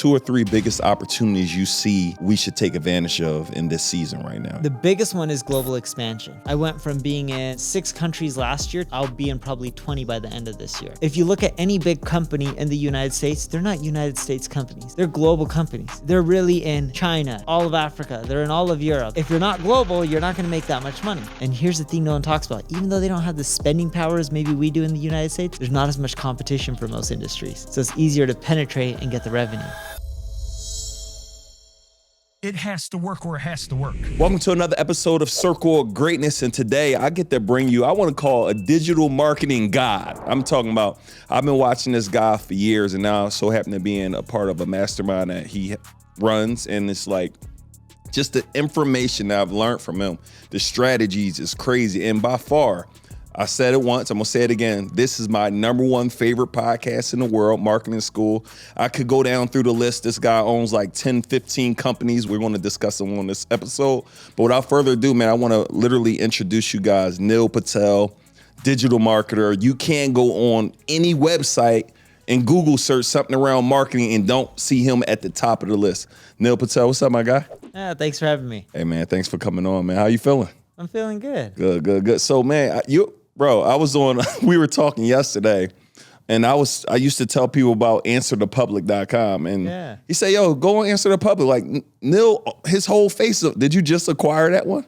2 or 3 biggest opportunities you see we should take advantage of in this season right now? The biggest one is global expansion. I went from being in 6 countries last year, I'll be in probably 20 by the end of this year. If you look at any big company in the United States, they're not United States companies. They're global companies. They're really in China, all of Africa. They're in all of Europe. If you're not global, you're not gonna make that much money. And here's the thing no one talks about. Even though they don't have the spending power as maybe we do in the United States, there's not as much competition for most industries. So it's easier to penetrate and get the revenue. It has to work or it has to work. Welcome to another episode of Circle of Greatness. And today I get to bring you, I want to call a digital marketing god. I'm talking about, I've been watching this guy for years and now so happen to be in a part of a mastermind that he runs. And it's like, just the information that I've learned from him, the strategies is crazy. And by far, I said it once, I'm gonna say it again. This is my #1 favorite podcast in the world, Marketing School. I could go down through the list. This guy owns like 10, 15 companies. We're gonna discuss them on this episode. But without further ado, man, I wanna literally introduce you guys. Neil Patel, digital marketer. You can't go on any website and Google search something around marketing and don't see him at the top of the list. Neil Patel, what's up, my guy? Yeah, thanks for having me. Hey, man, thanks for coming on, man. How you feeling? I'm feeling good. Good. So, man, I was on, we were talking yesterday, and I used to tell people about answerthepublic.com, and he said, yo, go on Answer the Public. Like, Neil, his whole face, did you just acquire that one?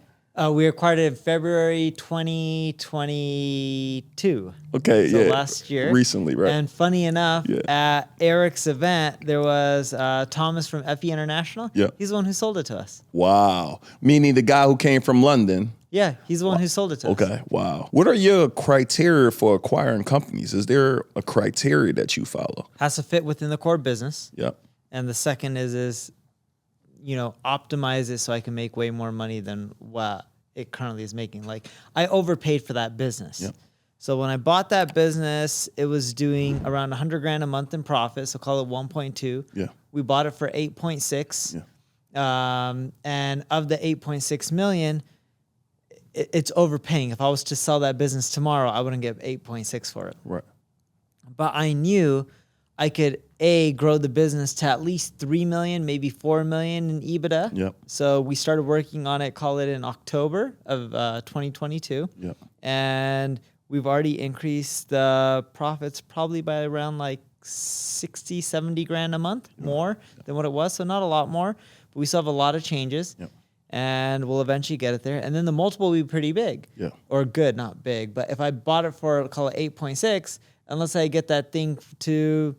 We acquired it in February 2022. Okay, so yeah. last year. Recently, right? And funny enough, at Eric's event, there was Thomas from FE International. Yeah. He's the one who sold it to us. Wow. Meaning the guy who came from London. Yeah, he's the one who sold it to us. Okay, wow. What are your criteria for acquiring companies? Is there a criteria that you follow? Has to fit within the core business. Yep. And the second is optimize it so I can make way more money than what it currently is making. Like, I overpaid for that business. Yep. So when I bought that business, it was doing around 100 grand a month in profit. So call it 1.2. Yeah. We bought it for 8.6. Yeah. And of the 8.6 million, it's overpaying. If I was to sell that business tomorrow, I wouldn't get 8.6 for it. Right. But I knew I could grow the business to at least 3 million, maybe 4 million in EBITDA. Yep. So we started working on it, call it in October of 2022. Yep. And we've already increased the profits probably by around like 60, 70 grand a month more than what it was. So not a lot more, but we still have a lot of changes. Yep. And we'll eventually get it there. And then the multiple will be pretty big. Yeah. Or good, not big. But if I bought it for, call it 8.6, unless I get that thing to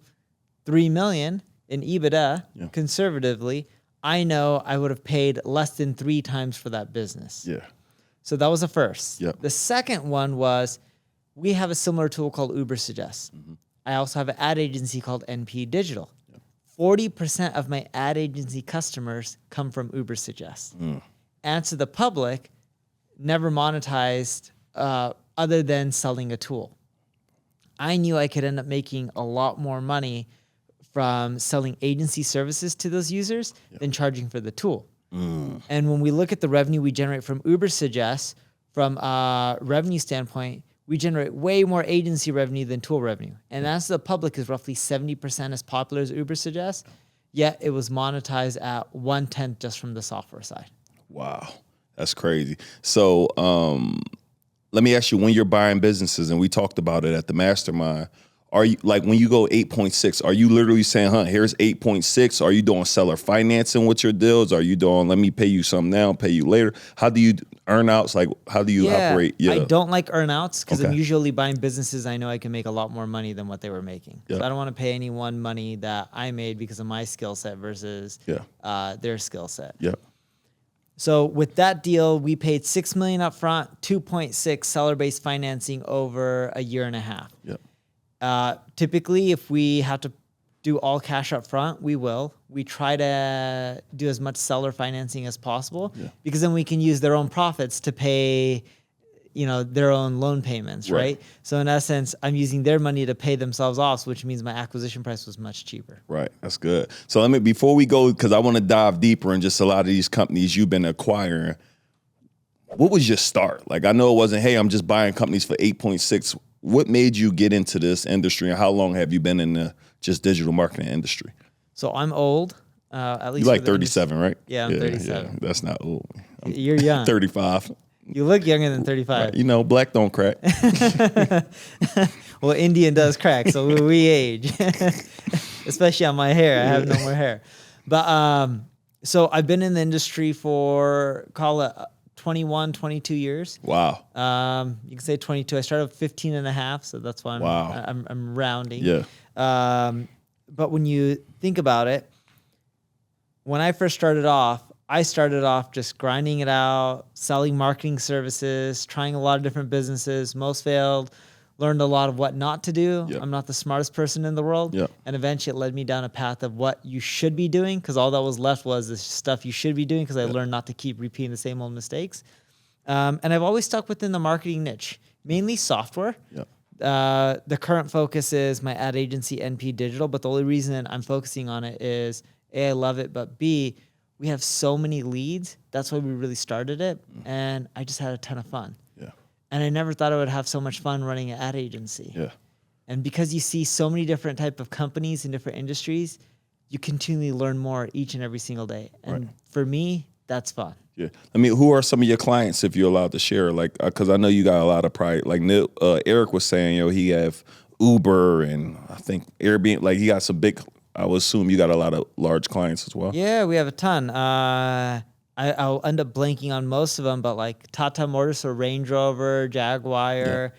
3 million in EBITDA, conservatively, I know I would have paid less than 3 times for that business. Yeah. So that was the first. Yep. The second one was, we have a similar tool called Uber Suggest. Mm-hmm. I also have an ad agency called NP Digital. 40% of my ad agency customers come from Uber Suggest. Answer the Public never monetized other than selling a tool. I knew I could end up making a lot more money from selling agency services to those users than charging for the tool. And when we look at the revenue we generate from Uber Suggest, from a revenue standpoint, we generate way more agency revenue than tool revenue. And Answer the Public is roughly 70% as popular as Uber Suggest, yet it was monetized at 1/10 just from the software side. Wow, that's crazy. So let me ask you, when you're buying businesses, and we talked about it at the mastermind, are you, like, when you go 8.6, are you literally saying, here's 8.6? Are you doing seller financing with your deals? Are you doing, let me pay you some now, pay you later? How do you earn outs? Like, how do you operate? I don't like earn outs because I'm usually buying businesses I know I can make a lot more money than what they were making. So I don't want to pay anyone money that I made because of my skill set versus their skill set. Yeah. So with that deal, we paid $6 million up front, 2.6 seller-based financing over a year and a half. Yep. Typically, if we have to do all cash up front, we will. We try to do as much seller financing as possible because then we can use their own profits to pay, their own loan payments, right? So in essence, I'm using their money to pay themselves off, which means my acquisition price was much cheaper. Right, that's good. So before we go, because I want to dive deeper in just a lot of these companies you've been acquiring, what was your start? Like, I know it wasn't, hey, I'm just buying companies for 8.6. What made you get into this industry, and how long have you been in the just digital marketing industry? So I'm old. At least You like for the industry. 37, right? Yeah, I'm 37. Yeah, that's not old. I'm You're young. 35. You look younger than 35. Right. You know, black don't crack. Well, Indian does crack, so we age, especially on my hair. I have no more hair. But so I've been in the industry for, call it 21, 22 years. Wow. You can say 22. I started 15 and a half, so that's why I'm rounding. Yeah. But when you think about it, when I first started off, I started off just grinding it out, selling marketing services, trying a lot of different businesses. Most failed, learned a lot of what not to do. Yep. I'm not the smartest person in the world. Yep. And eventually it led me down a path of what you should be doing, because all that was left was the stuff you should be doing, because I learned not to keep repeating the same old mistakes. And I've always stuck within the marketing niche, mainly software. Yep. The current focus is my ad agency, NP Digital, but the only reason I'm focusing on it is A, I love it, but B, we have so many leads. That's why we really started it. And I just had a ton of fun. Yeah. And I never thought I would have so much fun running an ad agency. Yeah. And because you see so many different type of companies in different industries, you continually learn more each and every single day. And for me, that's fun. Yeah. I mean, who are some of your clients, if you're allowed to share? Like, because I know you got a lot of pride. Like Eric was saying, he have Uber and I think Airbnb. Like, he got some big. I would assume you got a lot of large clients as well. Yeah, we have a ton. I'll end up blanking on most of them, but like Tata Motors, so Range Rover, Jaguar,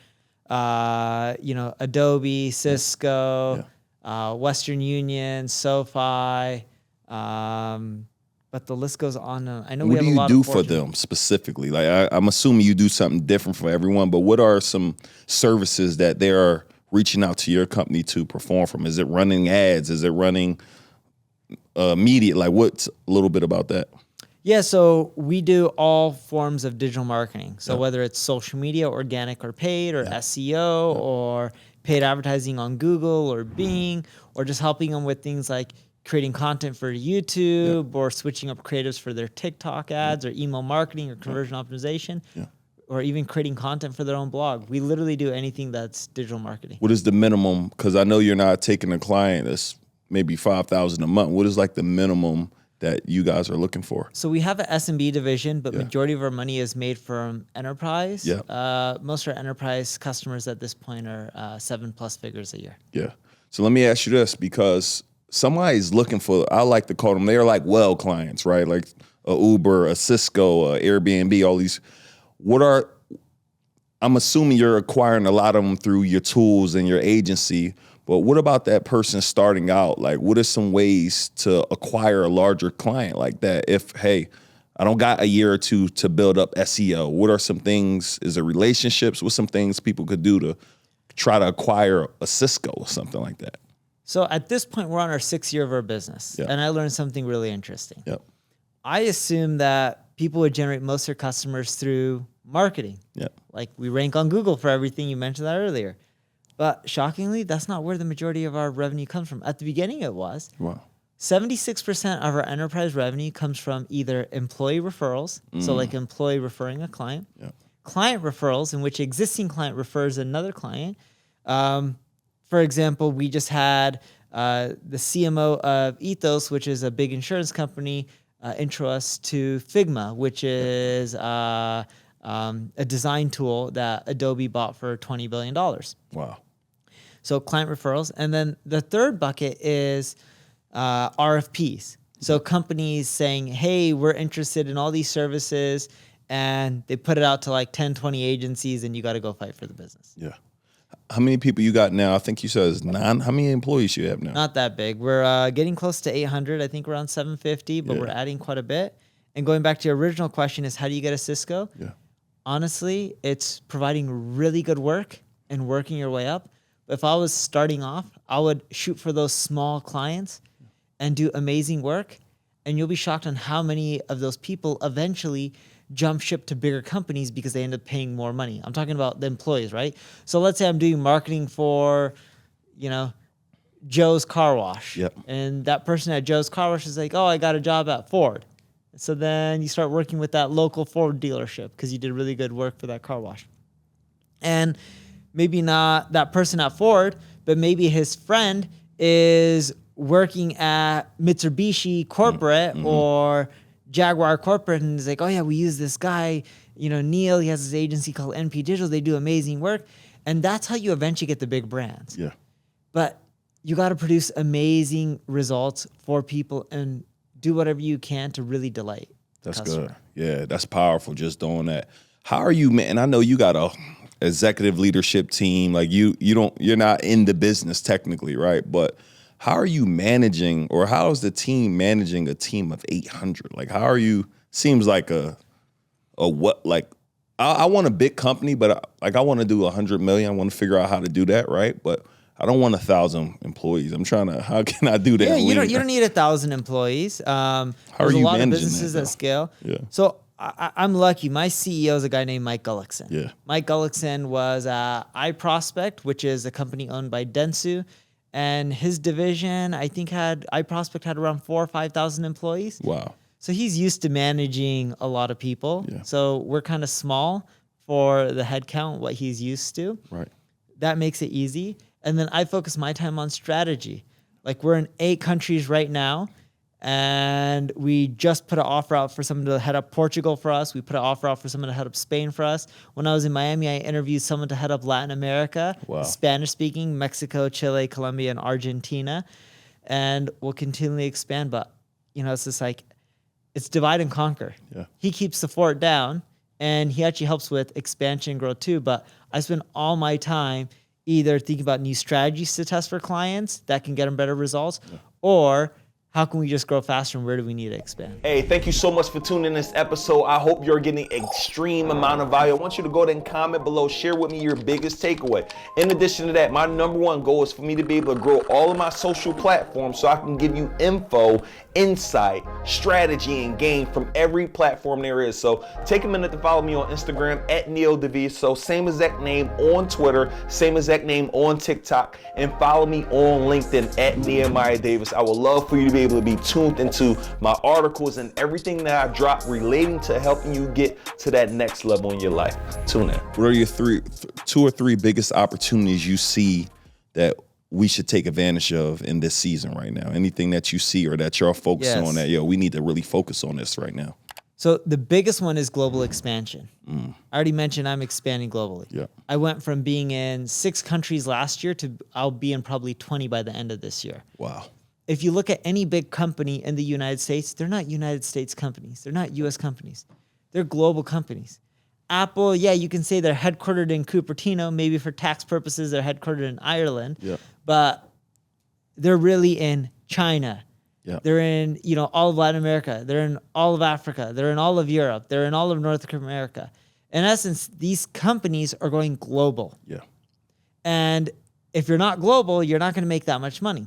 Adobe, Cisco, Western Union, SoFi, but the list goes on. I know What we have do a you lot do of for them specifically? Like, I'm assuming you do something different for everyone, but what are some services that they are reaching out to your company to perform from? Is it running ads? Is it running media? Like, what's a little bit about that? Yeah, so we do all forms of digital marketing. So whether it's social media, organic or paid, or SEO, or paid advertising on Google or Bing, or just helping them with things like creating content for YouTube, or switching up creatives for their TikTok ads, or email marketing, or conversion optimization, or even creating content for their own blog. We literally do anything that's digital marketing. What is the minimum? Because I know you're not taking a client that's maybe $5,000 a month. What is like the minimum that you guys are looking for? So we have an SMB division, but majority of our money is made from enterprise. Yeah. Most of our enterprise customers at this point are 7+ figures a year. Yeah. So let me ask you this, because somebody's looking for, I like to call them, they're like well clients, right? Like a Uber, a Cisco, a Airbnb, all these. I'm assuming you're acquiring a lot of them through your tools and your agency, but what about that person starting out? Like, what are some ways to acquire a larger client like that? If, hey, I don't got a year or two to build up SEO, what are some things, is it relationships? What's some things people could do to try to acquire a Cisco or something like that? So at this point, we're on our 6th year of our business, and I learned something really interesting. Yep. I assumed that people would generate most of their customers through marketing. Yep. Like we rank on Google for everything. You mentioned that earlier. But shockingly, that's not where the majority of our revenue comes from. At the beginning, it was. Wow. 76% of our enterprise revenue comes from either employee referrals, so like employee referring a client, client referrals, in which existing client refers another client. For example, we just had the CMO of Ethos, which is a big insurance company, intro us to Figma, which is a design tool that Adobe bought for $20 billion. Wow. So client referrals. And then the third bucket is RFPs. So companies saying, hey, we're interested in all these services, and they put it out to like 10, 20 agencies, and you got to go fight for the business. Yeah. How many people you got now? I think you said it's 9. How many employees you have now? Not that big. We're getting close to 800. I think we're around 750, but we're adding quite a bit. And going back to your original question is, how do you get a Cisco? Yeah. Honestly, it's providing really good work and working your way up. If I was starting off, I would shoot for those small clients and do amazing work. And you'll be shocked on how many of those people eventually jump ship to bigger companies because they end up paying more money. I'm talking about the employees, right? So let's say I'm doing marketing for, Joe's Car Wash. Yep. And that person at Joe's Car Wash is like, oh, I got a job at Ford. So then you start working with that local Ford dealership because you did really good work for that car wash. And maybe not that person at Ford, but maybe his friend is working at Mitsubishi corporate or Jaguar corporate, and it's like, oh yeah, we use this guy, Neil, he has this agency called NP Digital. They do amazing work. And that's how you eventually get the big brands. Yeah. But you got to produce amazing results for people and do whatever you can to really delight. That's customer. good. Yeah, that's powerful. Just doing that. How are you, man? And I know you got a executive leadership team. Like you're not in the business technically, right? But how are you managing, or how is the team managing a team of 800? Like, how are you? Seems like a what? Like, I want a big company, but I want to do 100 million. I want to figure out how to do that, right? But I don't want 1,000 employees. I'm trying to. How can I do that? Yeah, you don't need 1,000 employees. How there's are you a lot of managing businesses that, that scale. Yeah. So I'm lucky. My CEO is a guy named Mike Gullickson. Yeah. Mike Gullickson was iProspect, which is a company owned by Dentsu, and his division I think iProspect had around 4,000 or 5,000 employees. Wow. So he's used to managing a lot of people. Yeah. So we're kind of small for the headcount, what he's used to. Right. That makes it easy. And then I focus my time on strategy. Like we're in 8 countries right now, and we just put an offer out for someone to head up Portugal for us. We put an offer out for someone to head up Spain for us. When I was in Miami, I interviewed someone to head up Latin America, Wow. Spanish speaking, Mexico, Chile, Colombia, and Argentina. And we'll continually expand. But, it's just like, it's divide and conquer. Yeah. He keeps the fort down, and he actually helps with expansion and growth too. But I spend all my time either thinking about new strategies to test for clients that can get them better results, or how can we just grow faster and where do we need to expand? Hey, thank you so much for tuning in this episode. I hope you're getting extreme amount of value. I want you to go ahead and comment below. Share with me your biggest takeaway. In addition to that, my number one goal is for me to be able to grow all of my social platforms so I can give you info, insight, strategy, and gain from every platform there is. So take a minute to follow me on Instagram at Neil Davis. So same exact name on Twitter, same exact name on TikTok, and follow me on LinkedIn at Nehemiah Davis. I would love for you to be able to be tuned into my articles and everything that I drop relating to helping you get to that next level in your life. Tune in. What are your two or three biggest opportunities you see that we should take advantage of in this season right now? Anything that you see or that you're focusing on that, we need to really focus on this right now? So the biggest one is global expansion. I already mentioned I'm expanding globally. Yeah. I went from being in 6 countries last year to I'll be in probably 20 by the end of this year. Wow. If you look at any big company in the United States, they're not United States companies. They're not U.S. companies. They're global companies. Apple, you can say they're headquartered in Cupertino. Maybe for tax purposes, they're headquartered in Ireland. Yeah. But they're really in China. Yeah. They're in, all of Latin America. They're in all of Africa. They're in all of Europe. They're in all of North America. In essence, these companies are going global. Yeah. And if you're not global, you're not going to make that much money.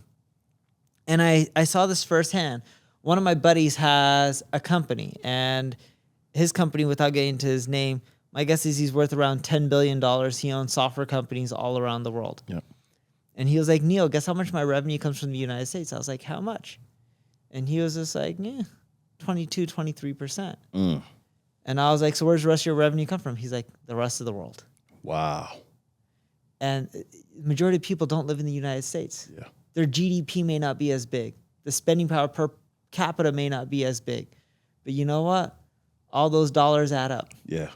And I saw this firsthand. One of my buddies has a company, and his company, without getting into his name, my guess is he's worth around $10 billion. He owns software companies all around the world. Yeah. And he was like, Neil, guess how much my revenue comes from the United States? I was like, how much? And he was just like, 22, 23%. And I was like, so where's the rest of your revenue come from? He's like, the rest of the world. Wow. And the majority of people don't live in the United States. Yeah. Their GDP may not be as big. The spending power per capita may not be as big. But you know what? All those dollars add up. Yeah.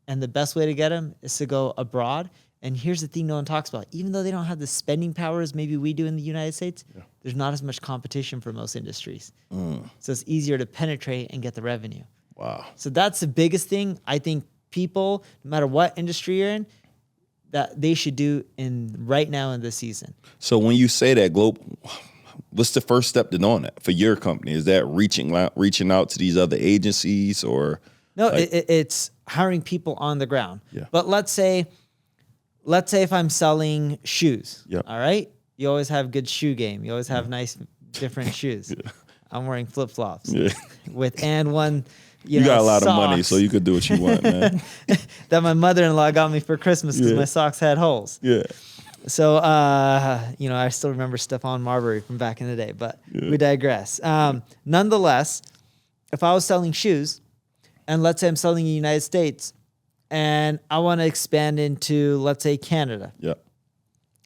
And the best way to get them is to go abroad. And here's the thing no one talks about. Even though they don't have the spending power as maybe we do in the United States, there's not as much competition for most industries. So it's easier to penetrate and get the revenue. Wow. So that's the biggest thing. I think people, no matter what industry you're in, that they should do right now in this season. So when you say that, what's the first step to doing that for your company? Is that reaching out to these other agencies or? No, it's hiring people on the ground. Yeah. But let's say if I'm selling shoes, all right? You always have good shoe game. You always have nice different shoes. I'm wearing flip-flops with one, you got a lot socks of money, so you could do what you want, man. that my mother-in-law got me for Christmas because my socks had holes. Yeah. So, I still remember Stephon Marbury from back in the day, but we digress. Nonetheless, if I was selling shoes, and let's say I'm selling in the United States, and I want to expand into, let's say, Canada. Yeah.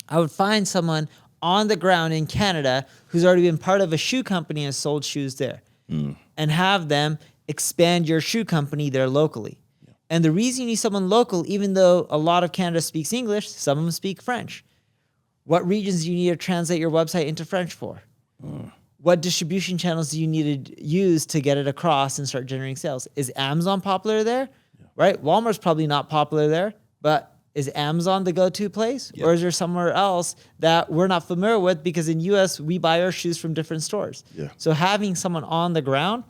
I would find someone on the ground in Canada who's already been part of a shoe company and sold shoes there, and have them expand your shoe company there locally. And the reason you need someone local, even though a lot of Canada speaks English, some of them speak French. What regions do you need to translate your website into French for? What distribution channels do you need to use to get it across and start generating sales? Is Amazon popular there? Right? Walmart's probably not popular there, but is Amazon the go-to place? Or is there somewhere else that we're not familiar with? Because in US, we buy our shoes from different stores. So having someone on the ground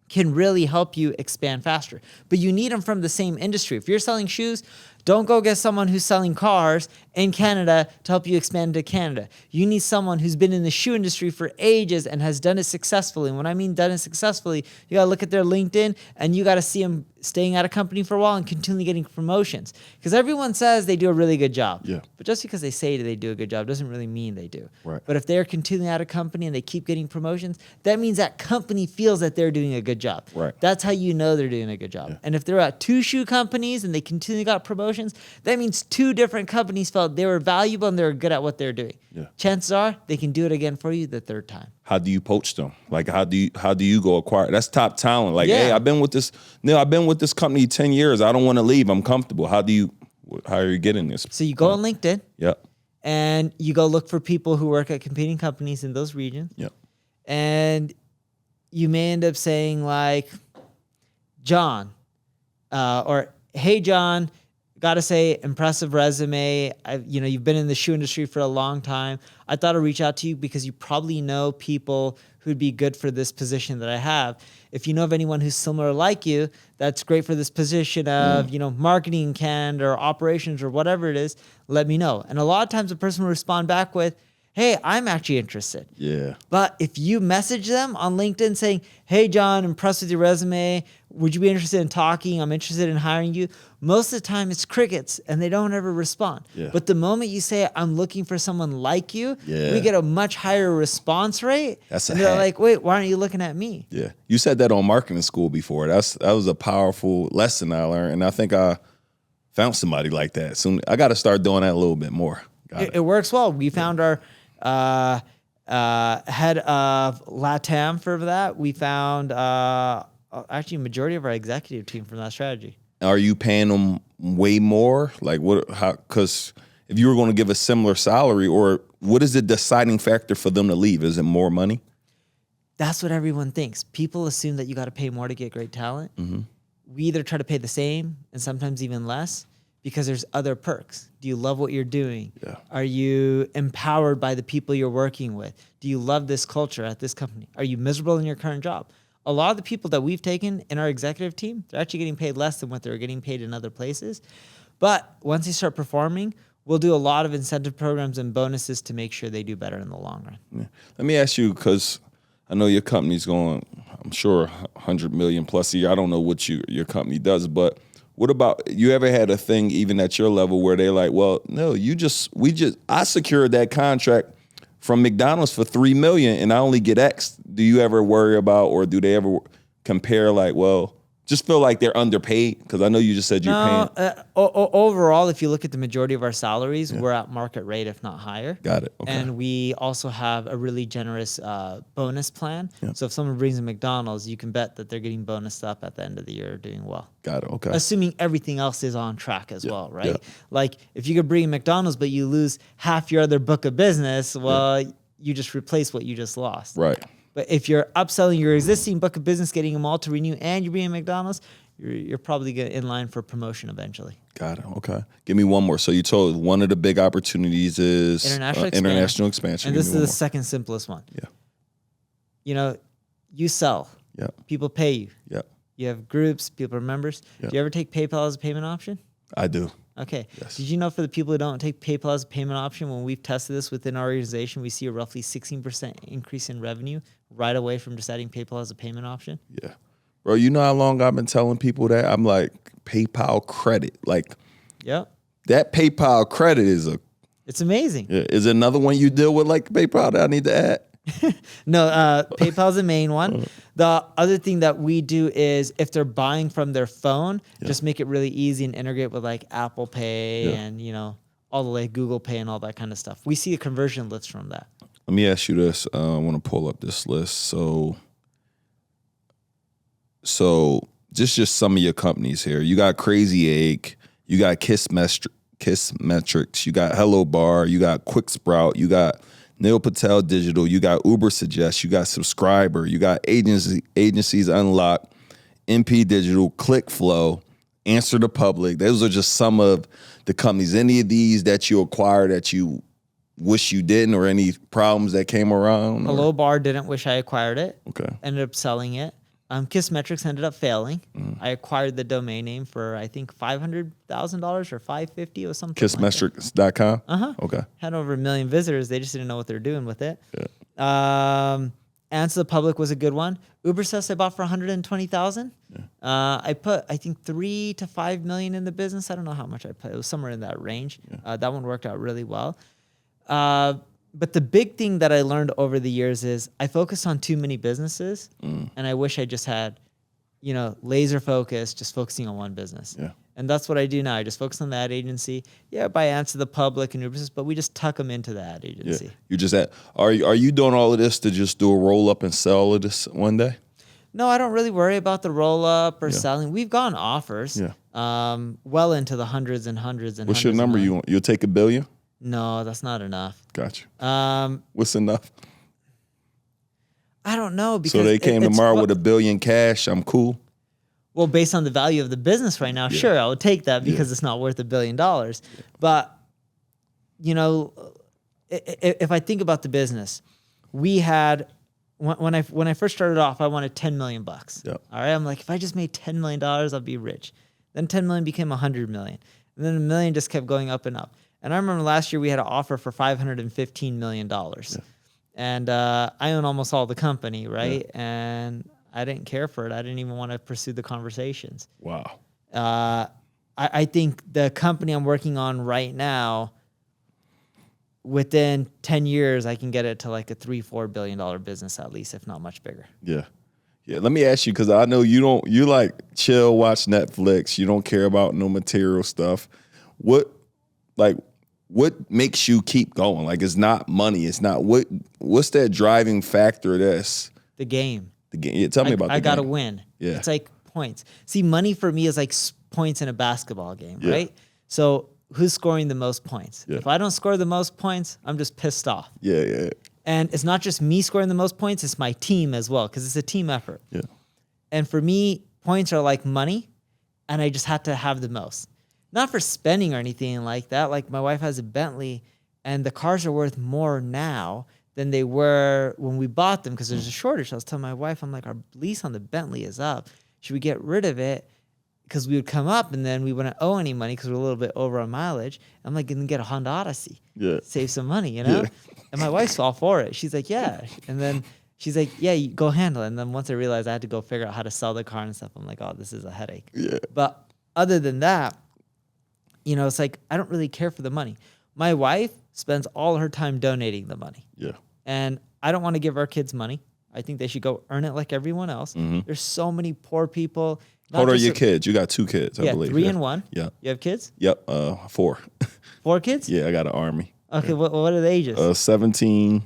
can really help you expand faster. But you need them from the same industry. If you're selling shoes, don't go get someone who's selling cars in Canada to help you expand to Canada. You need someone who's been in the shoe industry for ages and has done it successfully. And when I mean done it successfully, you gotta look at their LinkedIn and you gotta see them staying at a company for a while and continually getting promotions. Because everyone says they do a really good job. But just because they say they do a good job doesn't really mean they do. But if they're continually at a company and they keep getting promotions, that means that company feels that they're doing a good job. That's how you know they're doing a good job. And if they're at 2 shoe companies and they continually got promotions, that means 2 different companies felt they were valuable and they were good at what they're doing. Chances are they can do it again for you the 3rd time. How do you poach them? Like, how do you go acquire? That's top talent. Like, hey, I've been with this company 10 years. I don't want to leave. I'm comfortable. How are you getting this? So you go on LinkedIn. And you go look for people who work at competing companies in those regions. And you may end up saying like, John, or hey, John, gotta say, impressive resume. You've been in the shoe industry for a long time. I thought I'd reach out to you because you probably know people who'd be good for this position that I have. If you know of anyone who's similar like you, that's great for this position of, marketing in Canada or operations or whatever it is, let me know. And a lot of times the person will respond back with, hey, I'm actually interested. But if you message them on LinkedIn saying, hey, John, impressed with your resume. Would you be interested in talking? I'm interested in hiring you. Most of the time it's crickets and they don't ever respond. But the moment you say, I'm looking for someone like you, we get a much higher response rate. That's a and they're hack. like, wait, why aren't you looking at me? You said that on marketing school before. That was a powerful lesson I learned. And I think I found somebody like that. Soon I got to start doing that a little bit more. It works well. We found our head of LATAM for that. We found actually a majority of our executive team from that strategy. Are you paying them way more? Like what? How? Because if you were going to give a similar salary, or what is the deciding factor for them to leave? Is it more money? That's what everyone thinks. People assume that you got to pay more to get great talent. We either try to pay the same and sometimes even less because there's other perks. Do you love what you're doing? Are you empowered by the people you're working with? Do you love this culture at this company? Are you miserable in your current job? A lot of the people that we've taken in our executive team, they're actually getting paid less than what they're getting paid in other places. But once they start performing, we'll do a lot of incentive programs and bonuses to make sure they do better in the long run. Let me ask you, because I know your company's going, I'm sure, 100 million plus a year. I don't know what your company does, but what about, you ever had a thing even at your level where they're like, well, no, I secured that contract from McDonald's for $3 million and I only get X. Do you ever worry about, or do they ever compare like, well, just feel like they're underpaid? Because I know you just said you're paying. Overall, if you look at the majority of our salaries, we're at market rate, if not higher. Got it. Okay. And we also have a really generous bonus plan. So if someone brings in McDonald's, you can bet that they're getting bonused up at the end of the year doing well. Got it. Okay. Assuming everything else is on track as well, right? Like if you could bring in McDonald's, but you lose half your other book of business, well, you just replace what you just lost. Right. But if you're upselling your existing book of business, getting them all to renew, and you're being McDonald's, you're probably in line for promotion eventually. Got it. Okay. Give me one more. So you told one of the big opportunities is international expansion. And this is the second simplest one. You sell. People pay you. You have groups, people are members. Do you ever take PayPal as a payment option? I do. Okay. Yes. Did you know for the people who don't take PayPal as a payment option, when we've tested this within our organization, we see a roughly 16% increase in revenue right away from just adding PayPal as a payment option? Yeah. Bro, you know how long I've been telling people that? I'm like, PayPal credit. Like, that PayPal credit it's amazing. Is it another one you deal with like PayPal that I need to add? No, PayPal's the main one. The other thing that we do is if they're buying from their phone, just make it really easy and integrate with like Apple Pay and, all the like Google Pay and all that kind of stuff. We see a conversion list from that. Let me ask you this. I want to pull up this list. So just some of your companies here. You got Crazy Egg. You got Kiss Metrics. You got Hello Bar. You got Quick Sprout. You got Neil Patel Digital. You got Uber Suggest. You got Subscriber. You got Agencies Unlock, NP Digital, ClickFlow, Answer the Public. Those are just some of the companies. Any of these that you acquired that you wish you didn't, or any problems that came around? Hello Bar didn't wish I acquired it. Okay. Ended up selling it. Kiss Metrics ended up failing. I acquired the domain name for I think $500,000 or $550 or something. KissMetrics.com? Uh-huh. Okay. Had over 1 million visitors. They just didn't know what they're doing with it. Yeah. Answer the Public was a good one. Uber says I bought for $120,000. Yeah. I put I think 3 to 5 million in the business. I don't know how much I put. It was somewhere in that range. Yeah. That one worked out really well. But the big thing that I learned over the years is I focused on too many businesses, and I wish I just had, laser focus, just focusing on one business. Yeah. And that's what I do now. I just focus on the ad agency. Yeah, by Answer the Public and Uber, but we just tuck them into the ad agency. Yeah. You just are you doing all of this to just do a roll up and sell all of this one day? No, I don't really worry about the roll up or selling. We've gotten offers, well into the hundreds and hundreds and. What's your number? You'll take $1 billion? No, that's not enough. Gotcha. What's enough? I don't know. Because so they came tomorrow with $1 billion cash. I'm cool. Well, based on the value of the business right now, sure, I would take that because it's not worth $1 billion. Yeah. But, if I think about the business, we had when I first started off, I wanted $10 million. Yep. All right, I'm like, if I just made $10 million, I'll be rich. Then 10 million became 100 million, and then $1 million just kept going up and up. And I remember last year we had an offer for $515 million. Yeah. And I own almost all the company, right? Yeah. And I didn't care for it. I didn't even want to pursue the conversations. Wow. I think the company I'm working on right now, within 10 years, I can get it to like a $3-4 billion business at least, if not much bigger. Yeah. Yeah, let me ask you, because I know you like chill, watch Netflix. You don't care about no material stuff. What makes you keep going? Like, it's not money. It's not what's that driving factor? The game. The game. Yeah, tell me about the game. I got to win. Yeah. It's like points. See, money for me is like points in a basketball game, right? So who's scoring the most points? Yeah. If I don't score the most points, I'm just pissed off. Yeah. And it's not just me scoring the most points, it's my team as well, because it's a team effort. Yeah. And for me, points are like money, and I just have to have the most. Not for spending or anything like that. Like, my wife has a Bentley, and the cars are worth more now than they were when we bought them because there's a shortage. I was telling my wife, I'm like, our lease on the Bentley is up. Should we get rid of it? Because we would come up and then we wouldn't owe any money because we're a little bit over on mileage. I'm like, gonna get a Honda Odyssey. Yeah. Save some money, Yeah. And my wife's all for it. She's like, yeah. And then she's like, yeah, you go handle it. And then once I realized I had to go figure out how to sell the car and stuff, I'm like, oh, this is a headache. Yeah. But other than that, it's like, I don't really care for the money. My wife spends all her time donating the money. Yeah. And I don't want to give our kids money. I think they should go earn it like everyone else. Mm-hmm. There's so many poor people. How old are your kids? You got 2 kids, I believe. 3 and 1. Yeah. You have kids? Yep. 4. 4 kids? Yeah, I got an army. Okay. Yeah. What are the ages? 17.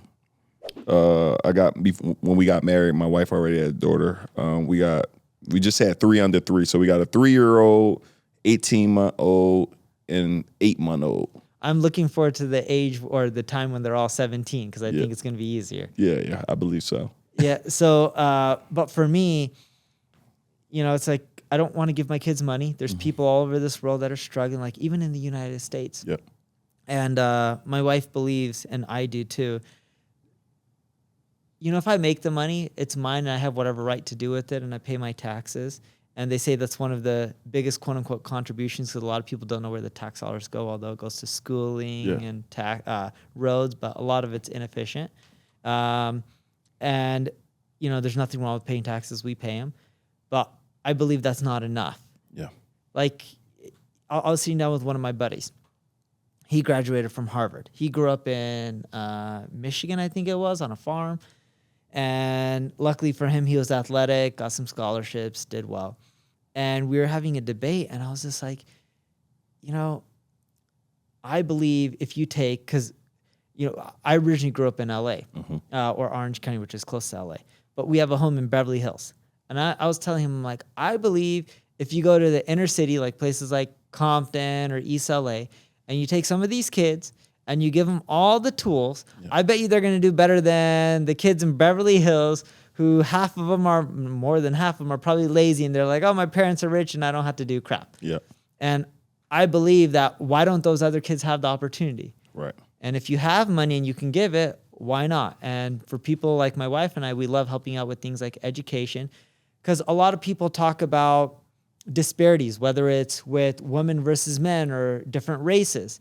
When we got married, my wife already had a daughter. We just had 3 under 3. So we got a 3-year-old, 18-month-old, and 8-month-old. I'm looking forward to the age or the time when they're all 17 because I think it's going to be easier. Yeah, I believe so. Yeah. So, but for me, it's like, I don't want to give my kids money. There's people all over this world that are struggling, like even in the United States. Yep. And my wife believes, and I do too, if I make the money, it's mine and I have whatever right to do with it and I pay my taxes. And they say that's one of the biggest quote unquote contributions because a lot of people don't know where the tax dollars go, although it goes to schooling and roads, but a lot of it's inefficient. And, there's nothing wrong with paying taxes. We pay them. But I believe that's not enough. Yeah. Like, I was sitting down with one of my buddies. He graduated from Harvard. He grew up in Michigan, I think it was, on a farm. And luckily for him, he was athletic, got some scholarships, did well. And we were having a debate, and I was just like, I believe if you take, because I originally grew up in LA or Orange County, which is close to LA, but we have a home in Beverly Hills. And I was telling him, like, I believe if you go to the inner city, like places like Compton or East LA, and you take some of these kids and you give them all the tools, I bet you they're going to do better than the kids in Beverly Hills who more than half of them are probably lazy and they're like, oh, my parents are rich and I don't have to do crap. Yeah. And I believe that why don't those other kids have the opportunity? Right. And if you have money and you can give it, why not? And for people like my wife and I, we love helping out with things like education, because a lot of people talk about disparities, whether it's with women versus men or different races.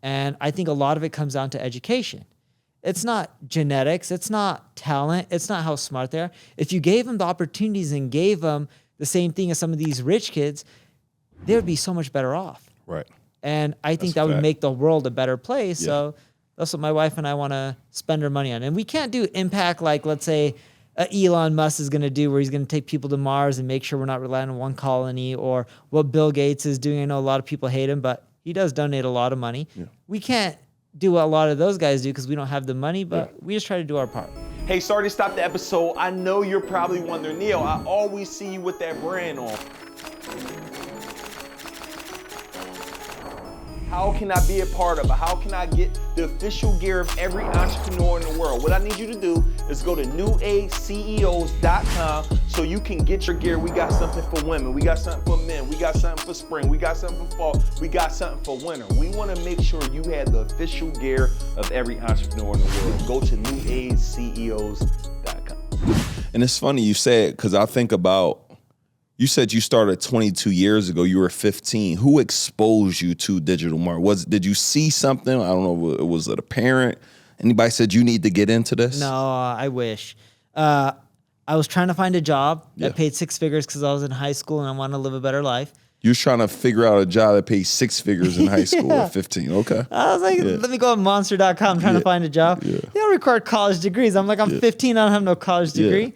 And I think a lot of it comes down to education. It's not genetics. It's not talent. It's not how smart they are. If you gave them the opportunities and gave them the same thing as some of these rich kids, they would be so much better off. Right. And I think that would make the world a better place. So that's what my wife and I want to spend our money on. And we can't do impact like, let's say, Elon Musk is going to do, where he's going to take people to Mars and make sure we're not relying on one colony, or what Bill Gates is doing. I know a lot of people hate him, but he does donate a lot of money. Yeah. We can't do what a lot of those guys do because we don't have the money, but we just try to do our part. Hey, sorry to stop the episode. I know you're probably wondering, Neil, I always see you with that brand on. How can I be a part of it? How can I get the official gear of every entrepreneur in the world? What I need you to do is go to newageceos.com so you can get your gear. We got something for women. We got something for men. We got something for spring. We got something for fall. We got something for winter. We want to make sure you have the official gear of every entrepreneur in the world. Go to newageceos.com. And it's funny you said, because I think about, you said you started 22 years ago. You were 15. Who exposed you to digital marketing? Did you see something? I don't know. Was it a parent? Anybody said you need to get into this? No, I wish. I was trying to find a job that paid six figures because I was in high school and I wanted to live a better life. You was trying to figure out a job that pays six figures in high school at 15. Okay. I was like, let me go on monster.com trying to find a job. They don't require college degrees. I'm like, I'm 15. I don't have no college degree.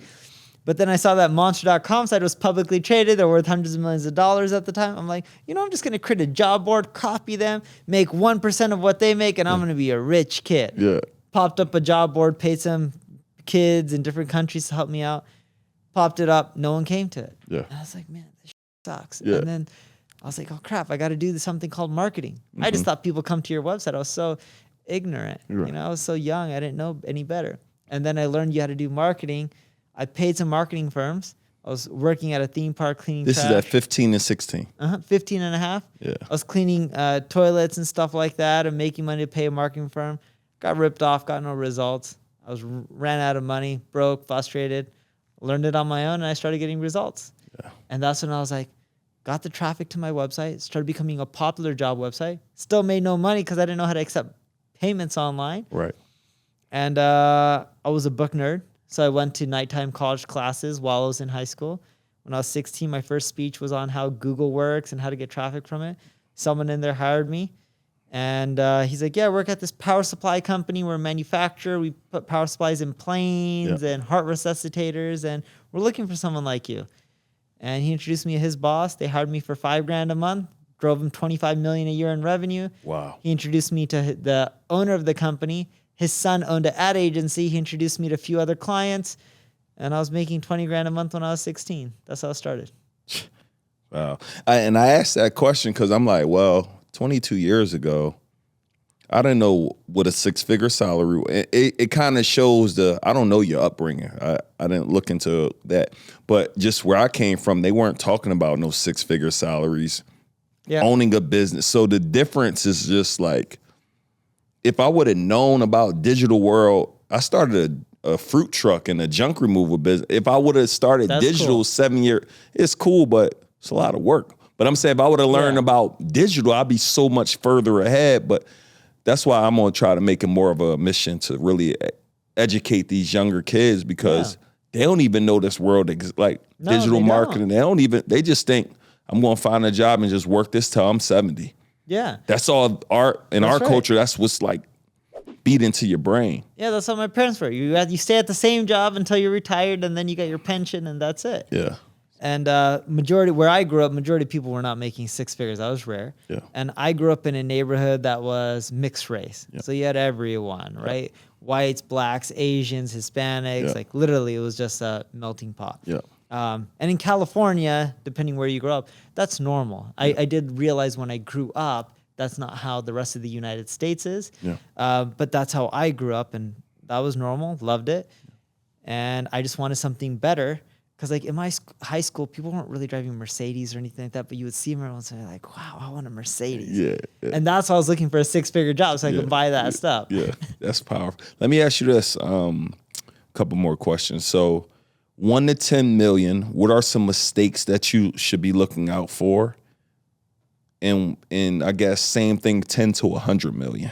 But then I saw that monster.com site was publicly traded. They're worth hundreds of millions of dollars at the time. I'm like, I'm just going to create a job board, copy them, make 1% of what they make, and I'm going to be a rich kid. Yeah. Popped up a job board, paid some kids in different countries to help me out. Popped it up. No one came to it. Yeah. And I was like, man, this sucks. Yeah. And then I was like, oh, crap, I got to do something called marketing. I just thought people come to your website. I was so ignorant. Right. I was so young. I didn't know any better. And then I learned you had to do marketing. I paid some marketing firms. I was working at a theme park cleaning trash. This is at 15 and 16. 15 and a half. Yeah. I was cleaning toilets and stuff like that and making money to pay a marketing firm. Got ripped off, got no results. I ran out of money, broke, frustrated. Learned it on my own, and I started getting results. Yeah. And that's when I was like, got the traffic to my website, started becoming a popular job website. Still made no money because I didn't know how to accept payments online. Right. And I was a book nerd. So I went to nighttime college classes while I was in high school. When I was 16, my first speech was on how Google works and how to get traffic from it. Someone in there hired me. And he's like, I work at this power supply company. We're a manufacturer. We put power supplies in planes and heart resuscitators. And we're looking for someone like you. And he introduced me to his boss. They hired me for $5,000 a month. Drove him $25 million a year in revenue. Wow. He introduced me to the owner of the company. His son owned an ad agency. He introduced me to a few other clients, and I was making $20,000 a month when I was 16. That's how it started. Wow. And I asked that question because I'm like, well, 22 years ago, I didn't know what a six-figure salary. It kind of shows I don't know your upbringing. I didn't look into that. But just where I came from, they weren't talking about no six-figure salaries, owning a business. So the difference is just like, if I would have known about digital world, I started a fruit truck and a junk removal business. If I would have started digital 7 years, it's cool, but it's a lot of work. But I'm saying if I would have learned about digital, I'd be so much further ahead. But that's why I'm going to try to make it more of a mission to really educate these younger kids, because they don't even know this world, digital marketing. They just think I'm going to find a job and just work this till I'm 70. Yeah. That's all art in our culture. That's what's like beat into your brain. Yeah, that's how my parents were. You stay at the same job until you're retired, and then you get your pension, and that's it. Yeah. And majority where I grew up, majority of people were not making six figures. That was rare. Yeah. And I grew up in a neighborhood that was mixed race. So you had everyone, right? Whites, blacks, Asians, Hispanics. Like literally, it was just a melting pot. Yeah. And in California, depending where you grow up, that's normal. I did realize when I grew up, that's not how the rest of the United States is. Yeah. But that's how I grew up, and that was normal. Loved it. And I just wanted something better. Because like in my high school, people weren't really driving Mercedes or anything like that, but you would see them every once in a while like, wow, I want a Mercedes. Yeah. And that's why I was looking for a six-figure job so I could buy that stuff. Yeah, that's powerful. Let me ask you this, a couple more questions. So 1 to 10 million, what are some mistakes that you should be looking out for? And I guess same thing, 10 to 100 million.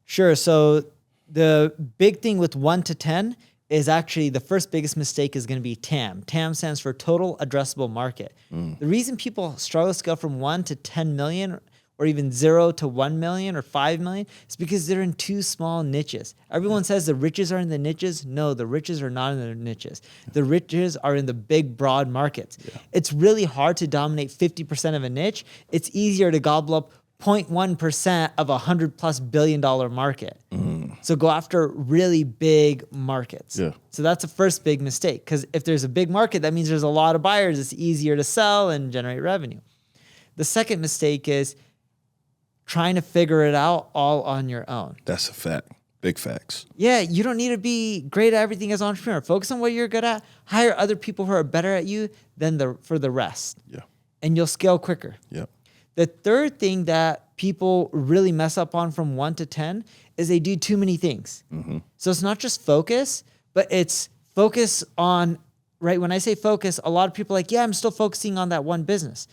Sure. So the big thing with 1 to 10 is actually the first biggest mistake is going to be TAM. TAM stands for total addressable market. The reason people struggle to go from 1 to 10 million or even 0 to 1 million or 5 million is because they're in too small niches. Everyone says the riches are in the niches. No, the riches are not in the niches. The riches are in the big, broad markets. It's really hard to dominate 50% of a niche. It's easier to gobble up 0.1% of $100+ billion market. So go after really big markets. Yeah. So that's the first big mistake, because if there's a big market, that means there's a lot of buyers. It's easier to sell and generate revenue. The second mistake is trying to figure it out all on your own. That's a fact. Big facts. Yeah, you don't need to be great at everything as an entrepreneur. Focus on what you're good at. Hire other people who are better at you than for the rest. Yeah. And you'll scale quicker. Yeah. The third thing that people really mess up on from 1 to 10 is they do too many things. So it's not just focus, but it's focus on, right? When I say focus, a lot of people are like, yeah, I'm still focusing on that one business.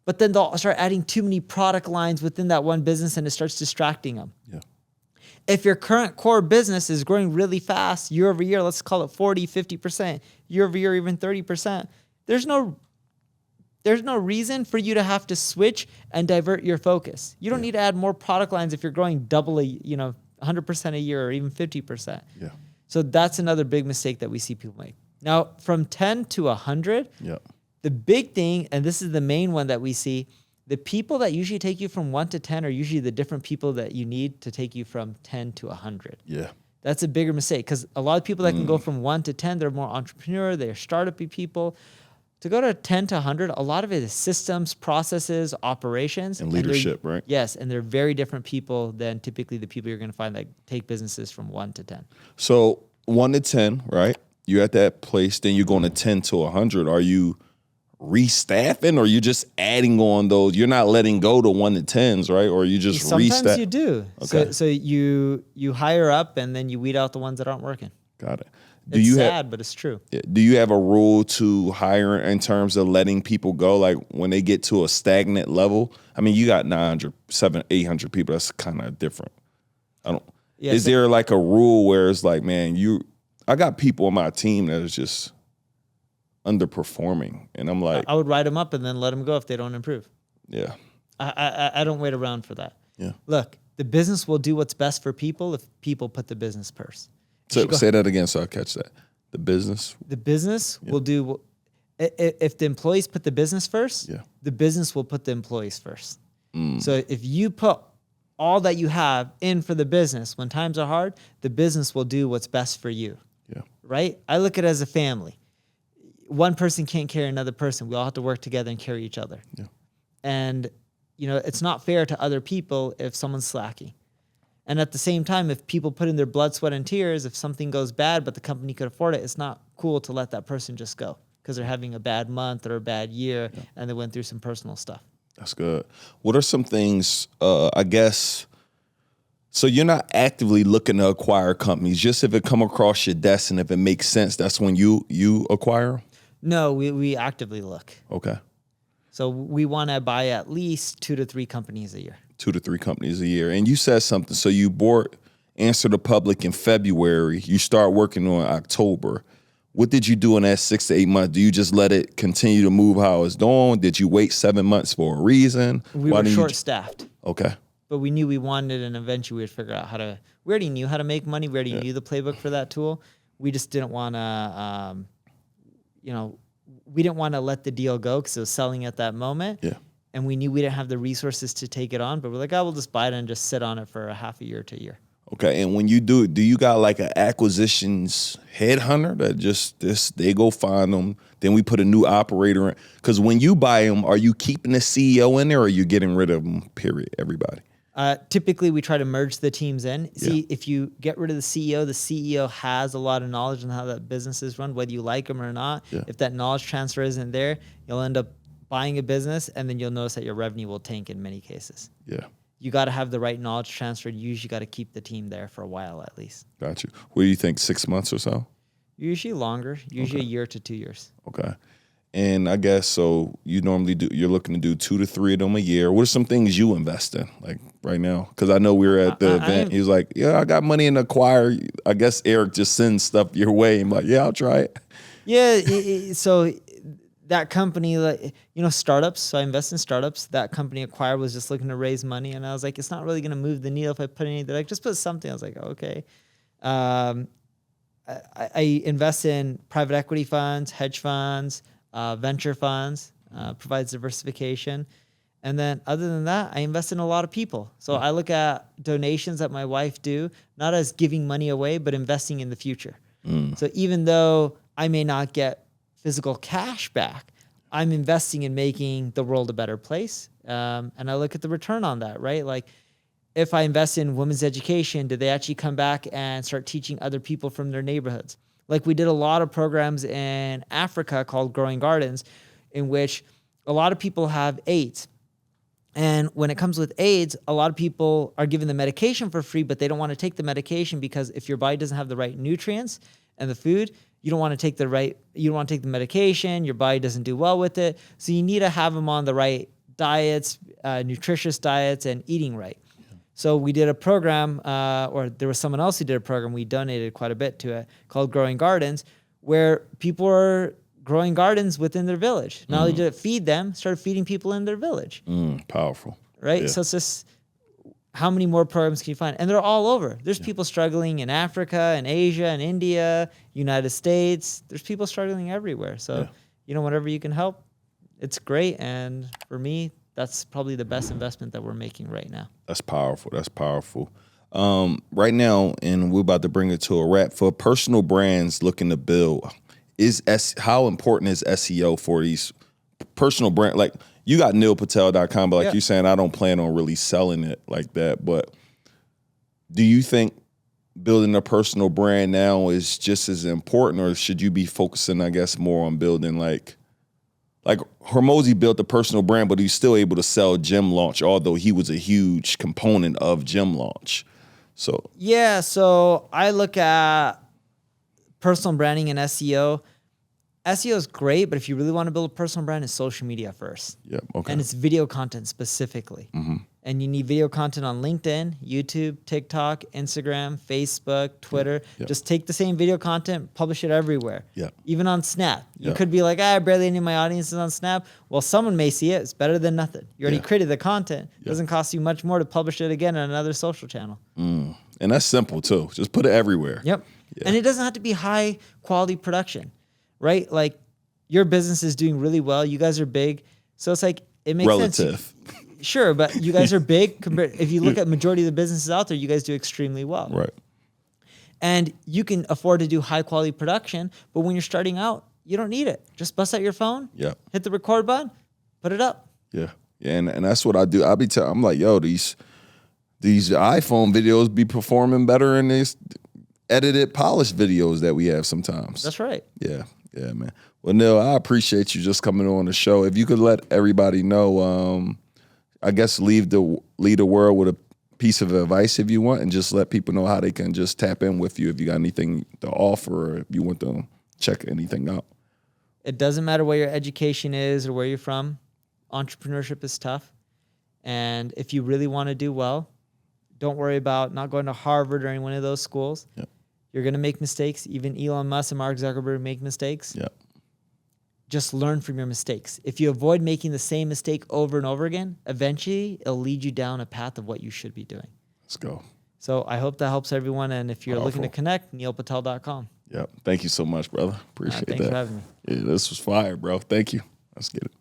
But then they'll start adding too many product lines within that one business and it starts distracting them. Yeah. If your current core business is growing really fast year over year, let's call it 40, 50%, year over year, even 30%, there's no reason for you to have to switch and divert your focus. You don't need to add more product lines if you're growing double 100% a year or even 50%. Yeah. So that's another big mistake that we see people make. Now, from 10 to 100, the big thing, and this is the main one that we see, the people that usually take you from 1 to 10 are usually the different people that you need to take you from 10 to 100. Yeah. That's a bigger mistake, because a lot of people that can go from 1 to 10, they're more entrepreneur, they're startup-y people. To go to 10 to 100, a lot of it is systems, processes, operations. And leadership, right? Yes, and they're very different people than typically the people you're going to find that take businesses from 1 to 10. So 1 to 10, right? You're at that place, then you're going to 10 to 100. Are you restaffing, or you just adding on those? You're not letting go to 1 to 10s, right? Or you just Sometimes you do. Okay. So you hire up and then you weed out the ones that aren't working. Got it. It's sad, but it's true. Do you have a rule to hire in terms of letting people go? Like when they get to a stagnant level, I mean, you got 900, 700, 800 people. That's kind of different. Is there like a rule where it's like, man, I got people on my team that is just underperforming, and I'm like, I would write them up and then let them go if they don't improve. Yeah. I don't wait around for that. Yeah. Look, the business will do what's best for people if people put the business first. So say that again so I catch that. The business will do, if the employees put the business first, the business will put the employees first. So if you put all that you have in for the business, when times are hard, the business will do what's best for you. Yeah. Right? I look at it as a family. One person can't carry another person. We all have to work together and carry each other. Yeah. And, it's not fair to other people if someone's slacking. And at the same time, if people put in their blood, sweat, and tears, if something goes bad, but the company could afford it, it's not cool to let that person just go because they're having a bad month or a bad year and they went through some personal stuff. That's good. What are some things, I guess, so you're not actively looking to acquire companies, just if it come across your desk and if it makes sense, that's when you acquire? No, we actively look. Okay. So we want to buy at least 2 to 3 companies a year. 2 to 3 companies a year. And you said something. So you bought Answer the Public in February. You start working on October. What did you do in that 6 to 8 months? Do you just let it continue to move how it's doing? Did you wait 7 months for a reason? We were short-staffed. Okay. But we knew we wanted it, and eventually we'd figure out we already knew how to make money. We already knew the playbook for that tool. We just didn't want to, we didn't want to let the deal go because it was selling at that moment. Yeah. And we knew we didn't have the resources to take it on, but we're like, we'll just buy it and just sit on it for a half a year to a year. Okay, and when you do it, do you got like an acquisitions headhunter that just they go find them, then we put a new operator in? Because when you buy them, are you keeping the CEO in there, or are you getting rid of them? Period. Everybody. Typically, we try to merge the teams in. See, if you get rid of the CEO has a lot of knowledge on how that business is run, whether you like them or not. Yeah. If that knowledge transfer isn't there, you'll end up buying a business, and then you'll notice that your revenue will tank in many cases. Yeah. You got to have the right knowledge transfer. You usually got to keep the team there for a while at least. Got you. What do you think? 6 months or so? Usually longer, usually a year to 2 years. Okay. And I guess so you normally you're looking to do 2 to 3 of them a year. What are some things you invest in like right now? Because I know we were at the event. He was like, yeah, I got money in the Acquire. I guess Eric just sends stuff your way. I'm like, yeah, I'll try it. Yeah. So that company, startups. So I invest in startups. That company Acquire was just looking to raise money. And I was like, it's not really going to move the needle if I put any. They're like, just put something. I was like, okay. I invest in private equity funds, hedge funds, venture funds, provides diversification. And then other than that, I invest in a lot of people. So I look at donations that my wife do, not as giving money away, but investing in the future. So even though I may not get physical cash back, I'm investing in making the world a better place. And I look at the return on that, right? Like if I invest in women's education, do they actually come back and start teaching other people from their neighborhoods? Like we did a lot of programs in Africa called Growing Gardens, in which a lot of people have AIDS. And when it comes with AIDS, a lot of people are given the medication for free, but they don't want to take the medication because if your body doesn't have the right nutrients and the food, you don't want to take the medication, your body doesn't do well with it. So you need to have them on the right diets, nutritious diets, and eating right. So we did a program, or there was someone else who did a program, we donated quite a bit to it, called Growing Gardens, where people are growing gardens within their village. Not only did it feed them, started feeding people in their village. Powerful. Right? Yeah. So it's just, how many more programs can you find? And they're all over. There's people struggling in Africa and Asia and India, United States. There's people struggling everywhere. So, whenever you can help, it's great. And for me, that's probably the best investment that we're making right now. That's powerful. That's powerful. Right now, and we're about to bring it to a wrap, for personal brands looking to build, how important is SEO for these personal brands? Like you got neilpatel.com, but like you're saying, I don't plan on really selling it like that. But do you think building a personal brand now is just as important, or should you be focusing, I guess, more on building like Hormozi built a personal brand, but he's still able to sell Gym Launch, although he was a huge component of Gym Launch. So I look at personal branding and SEO. SEO is great, but if you really want to build a personal brand, it's social media first. Yeah, okay. And it's video content specifically. And you need video content on LinkedIn, YouTube, TikTok, Instagram, Facebook, Twitter. Just take the same video content, publish it everywhere. Yeah. Even on Snap. You could be like, barely any of my audience is on Snap. Well, someone may see it. It's better than nothing. You already created the content. It doesn't cost you much more to publish it again on another social channel. And that's simple too. Just put it everywhere. Yep. Yeah. And it doesn't have to be high quality production, right? Like your business is doing really well. You guys are big. So it's like, it makes sense. Sure, but you guys are big. If you look at majority of the businesses out there, you guys do extremely well. Right. And you can afford to do high quality production, but when you're starting out, you don't need it. Just bust out your phone, hit the record button, put it up. Yeah. And that's what I do. I'm like, yo, these iPhone videos be performing better than these edited, polished videos that we have sometimes. That's right. Yeah, man. Well, Neil, I appreciate you just coming on the show. If you could let everybody know, I guess lead the world with a piece of advice if you want, and just let people know how they can just tap in with you if you got anything to offer, or if you want to check anything out. It doesn't matter where your education is or where you're from. Entrepreneurship is tough. And if you really want to do well, don't worry about not going to Harvard or any one of those schools. Yep. You're going to make mistakes. Even Elon Musk and Mark Zuckerberg make mistakes. Yep. Just learn from your mistakes. If you avoid making the same mistake over and over again, eventually it'll lead you down a path of what you should be doing. Let's go. So I hope that helps everyone. And if you're looking to connect, neilpatel.com. Yep. Thank you so much, brother. Appreciate Thanks that. for having me. Yeah, this was fire, bro. Thank you. Let's get it.